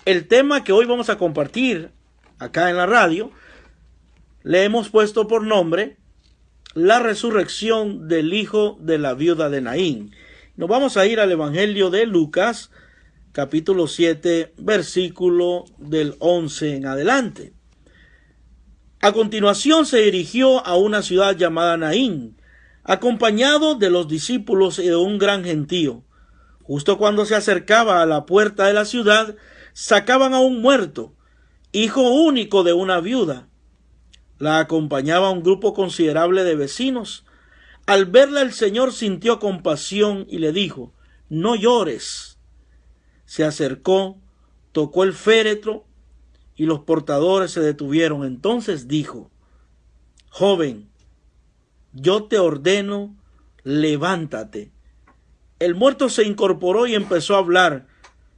el tema que hoy vamos a compartir acá en la radio, le hemos puesto por nombre la resurrección del hijo de la viuda de Naín. Nos vamos a ir al Evangelio de Lucas, capítulo 7, versículo del 11 en adelante. A continuación se dirigió a una ciudad llamada Naín, acompañado de los discípulos y de un gran gentío. Justo cuando se acercaba a la puerta de la ciudad, sacaban a un muerto, hijo único de una viuda. La acompañaba un grupo considerable de vecinos. Al verla el Señor sintió compasión y le dijo: «No llores». Se acercó, tocó el féretro y los portadores se detuvieron. Entonces dijo: «Joven, yo te ordeno, levántate». El muerto se incorporó y empezó a hablar.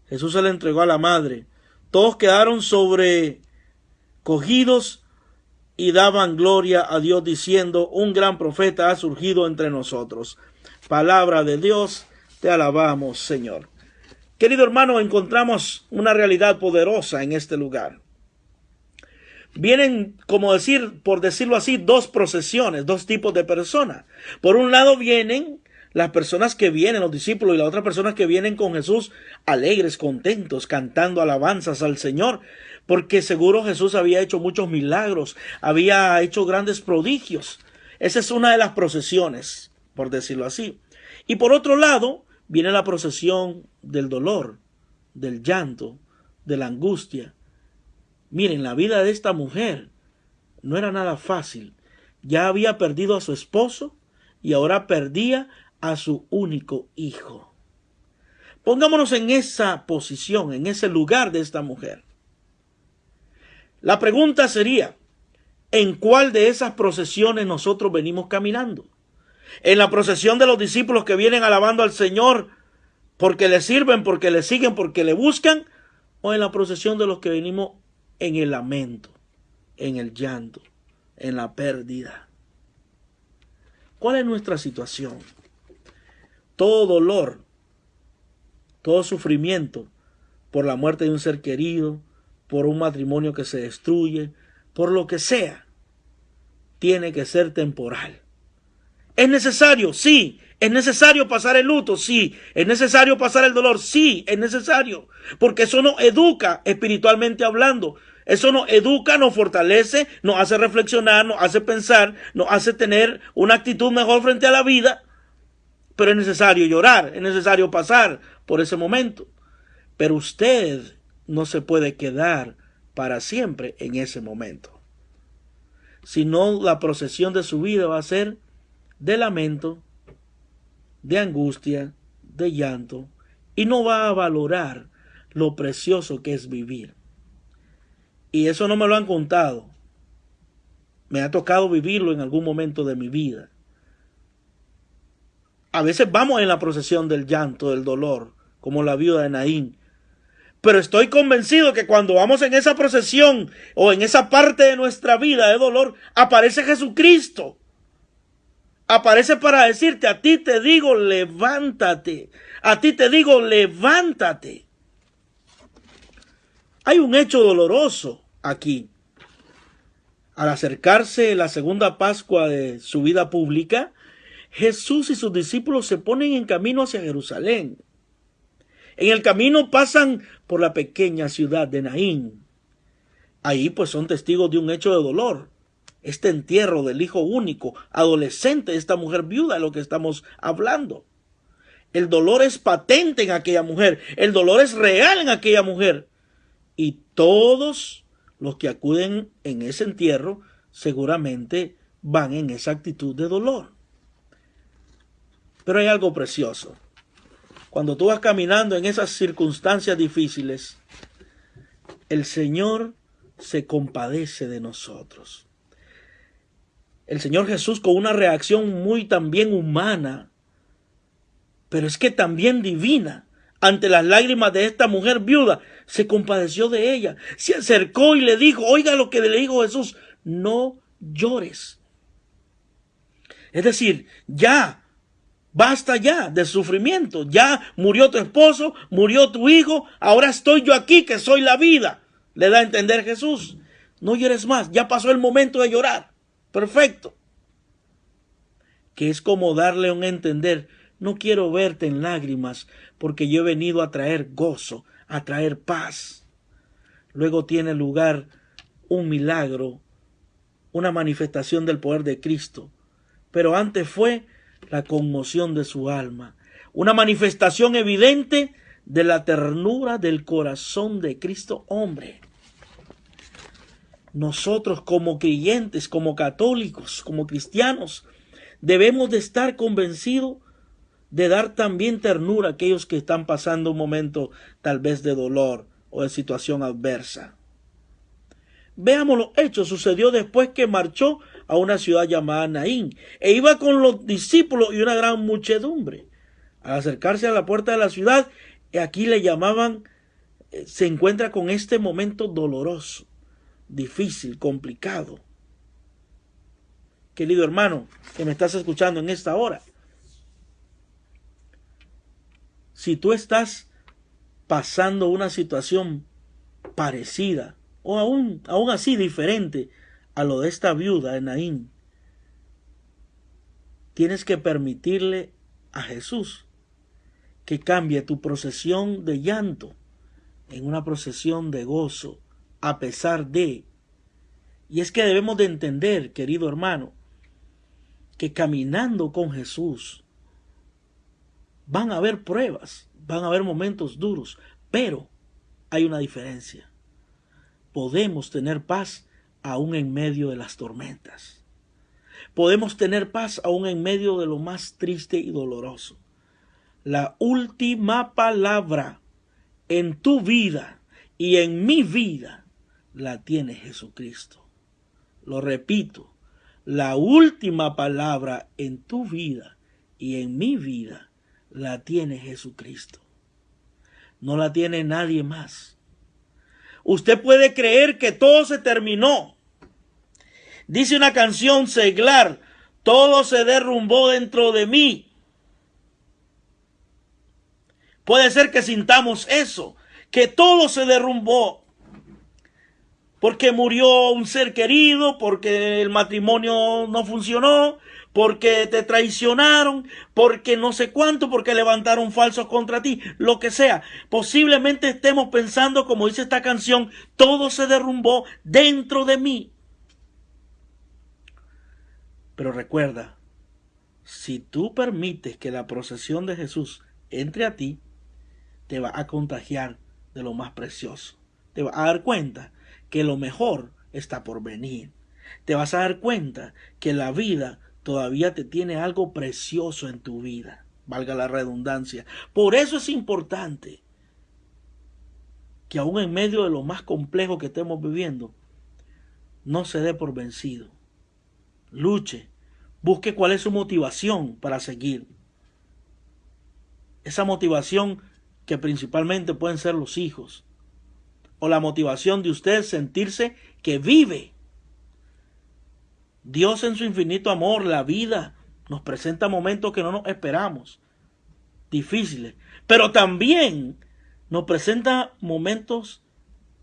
Jesús se le entregó a la madre. Todos quedaron sobrecogidos y daban gloria a Dios diciendo: «Un gran profeta ha surgido entre nosotros». Palabra de Dios, te alabamos, Señor. Querido hermano, encontramos una realidad poderosa en este lugar. Vienen, por decirlo así, dos procesiones, dos tipos de personas. Por un lado vienen las personas que vienen, los discípulos, y las otras personas que vienen con Jesús alegres, contentos, cantando alabanzas al Señor, porque seguro Jesús había hecho muchos milagros, había hecho grandes prodigios. Esa es una de las procesiones, por decirlo así. Y por otro lado, viene la procesión del dolor, del llanto, de la angustia. Miren, la vida de esta mujer no era nada fácil. Ya había perdido a su esposo y ahora perdía a su único hijo. Pongámonos en esa posición, en ese lugar de esta mujer. La pregunta sería: ¿en cuál de esas procesiones nosotros venimos caminando? ¿En la procesión de los discípulos que vienen alabando al Señor porque le sirven, porque le siguen, porque le buscan? ¿O en la procesión de los que venimos en el lamento, en el llanto, en la pérdida? ¿Cuál es nuestra situación? Todo dolor, todo sufrimiento por la muerte de un ser querido, por un matrimonio que se destruye, por lo que sea, tiene que ser temporal. ¿Es necesario? Sí. ¿Es necesario pasar el luto? Sí. ¿Es necesario pasar el dolor? Sí, es necesario. Porque eso nos educa espiritualmente hablando. Eso nos educa, nos fortalece, nos hace reflexionar, nos hace pensar, nos hace tener una actitud mejor frente a la vida. Pero es necesario llorar, es necesario pasar por ese momento. Pero usted no se puede quedar para siempre en ese momento. Si no, la procesión de su vida va a ser de lamento, de angustia, de llanto, y no va a valorar lo precioso que es vivir. Y eso no me lo han contado. Me ha tocado vivirlo en algún momento de mi vida. A veces vamos en la procesión del llanto, del dolor, como la viuda de Naín. Pero estoy convencido que cuando vamos en esa procesión o en esa parte de nuestra vida de dolor, aparece Jesucristo. Aparece para decirte: a ti te digo, levántate. A ti te digo, levántate. Hay un hecho doloroso aquí. Al acercarse la segunda Pascua de su vida pública, Jesús y sus discípulos se ponen en camino hacia Jerusalén. En el camino pasan por la pequeña ciudad de Naín. Ahí pues son testigos de un hecho de dolor. Este entierro del hijo único, adolescente de esta mujer viuda, de lo que estamos hablando. El dolor es patente en aquella mujer. El dolor es real en aquella mujer. Y todos los que acuden en ese entierro seguramente van en esa actitud de dolor. Pero hay algo precioso. Cuando tú vas caminando en esas circunstancias difíciles, el Señor se compadece de nosotros. El Señor Jesús, con una reacción muy también humana, pero es que también divina, ante las lágrimas de esta mujer viuda, se compadeció de ella. Se acercó y le dijo: oiga lo que le dijo Jesús: no llores. Es decir, ya Basta ya de sufrimiento. Ya murió tu esposo, murió tu hijo. Ahora estoy yo aquí, que soy la vida. Le da a entender Jesús. No llores más. Ya pasó el momento de llorar. Perfecto. Que es como darle un entender. No quiero verte en lágrimas, porque yo he venido a traer gozo, a traer paz. Luego tiene lugar un milagro, una manifestación del poder de Cristo. Pero antes fue la conmoción de su alma, una manifestación evidente de la ternura del corazón de Cristo hombre. Nosotros como creyentes, como católicos, como cristianos, debemos de estar convencidos de dar también ternura a aquellos que están pasando un momento tal vez de dolor o de situación adversa. Veamos los hechos. Sucedió después que marchó a una ciudad llamada Naín, e iba con los discípulos y una gran muchedumbre. Al acercarse a la puerta de la ciudad, aquí le llamaban, se encuentra con este momento doloroso, difícil, complicado. Querido hermano, que me estás escuchando en esta hora, si tú estás pasando una situación parecida o aún así diferente a lo de esta viuda de Naín, tienes que permitirle a Jesús que cambie tu procesión de llanto en una procesión de gozo, a pesar de. Y es que debemos de entender, querido hermano, que caminando con Jesús van a haber pruebas, van a haber momentos duros, pero hay una diferencia. Podemos tener paz aún en medio de las tormentas. Podemos tener paz aún en medio de lo más triste y doloroso. La última palabra en tu vida y en mi vida la tiene Jesucristo. Lo repito, la última palabra en tu vida y en mi vida la tiene Jesucristo. No la tiene nadie más. Usted puede creer que todo se terminó. Dice una canción seglar, todo se derrumbó dentro de mí. Puede ser que sintamos eso, que todo se derrumbó. Porque murió un ser querido, porque el matrimonio no funcionó, porque te traicionaron, porque no sé cuánto, porque levantaron falsos contra ti, lo que sea. Posiblemente estemos pensando, como dice esta canción, todo se derrumbó dentro de mí. Pero recuerda, si tú permites que la procesión de Jesús entre a ti, te va a contagiar de lo más precioso. Te vas a dar cuenta que lo mejor está por venir. Te vas a dar cuenta que la vida todavía te tiene algo precioso en tu vida, valga la redundancia. Por eso es importante que aún en medio de lo más complejo que estemos viviendo, no se dé por vencido. Luche, busque cuál es su motivación para seguir. Esa motivación que principalmente pueden ser los hijos, o la motivación de usted sentirse que vive. Dios en su infinito amor, la vida, nos presenta momentos que no nos esperamos, difíciles, pero también nos presenta momentos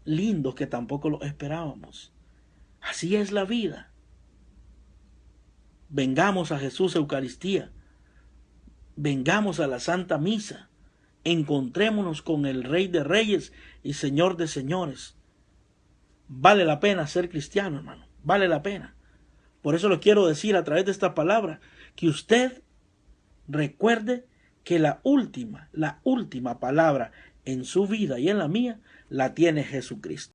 lindos que tampoco los esperábamos. Así es la vida. Vengamos a Jesús Eucaristía, vengamos a la Santa Misa, encontrémonos con el Rey de Reyes y Señor de Señores. Vale la pena ser cristiano, hermano, vale la pena. Por eso les quiero decir a través de esta palabra que usted recuerde que la última palabra en su vida y en la mía la tiene Jesucristo.